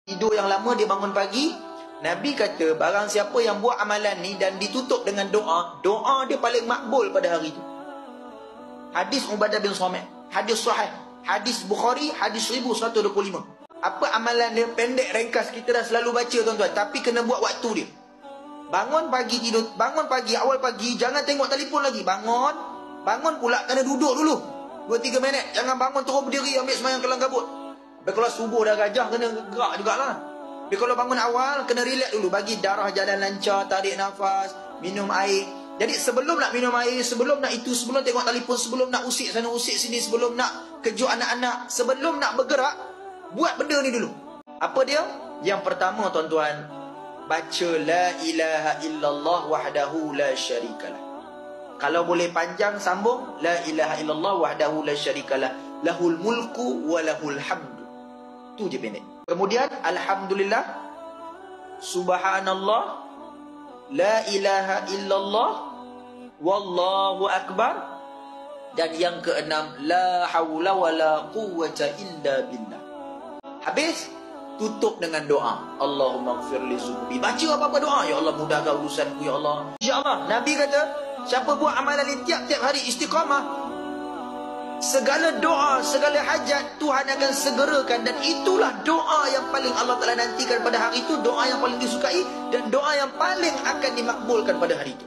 Tidur yang lama, dia bangun pagi. Nabi kata, barang siapa yang buat amalan ni dan ditutup dengan doa, doa dia paling makbul pada hari itu. Hadis Ubadah bin Samit, hadis sahih, hadis Bukhari, hadis 1125. Apa amalan dia? Pendek, ringkas, kita dah selalu baca tuan-tuan, tapi kena buat waktu dia. Bangun pagi, tidur, bangun pagi, awal pagi, jangan tengok telefon lagi. Bangun pula kena duduk dulu 2-3 minit. Jangan bangun terus berdiri ambil sembahyang kelang kabut. Kalau subuh dah gajah, kena gerak jugalah. Tapi kalau bangun awal, kena relax dulu, bagi darah jalan lancar, tarik nafas, minum air. Jadi sebelum nak minum air, sebelum nak itu, sebelum tengok telefon, sebelum nak usik sana usik sini, sebelum nak kejut anak-anak, sebelum nak bergerak, buat benda ni dulu. Apa dia? Yang pertama tuan-tuan, baca la ilaha illallah wahdahu la syarikalah. Kalau boleh panjang, sambung la ilaha illallah wahdahu la syarikalah, lahul mulku wa lahul hamdu. Itu je pendek. Kemudian alhamdulillah, subhanallah, la ilaha illallah, wallahu akbar. Dan yang keenam, la haula wa la quwwata illa billah. Habis, tutup dengan doa, Allahumma gfirli zunubi. Baca apa-apa doa, ya Allah mudahkan urusanku, ya Allah. InsyaAllah, Nabi kata, siapa buat amalan ini tiap-tiap hari istiqamah, segala doa, segala hajat Tuhan akan segerakan. Dan itulah doa yang paling Allah Ta'ala nantikan pada hari itu, doa yang paling disukai, dan doa yang paling akan dimakbulkan pada hari itu.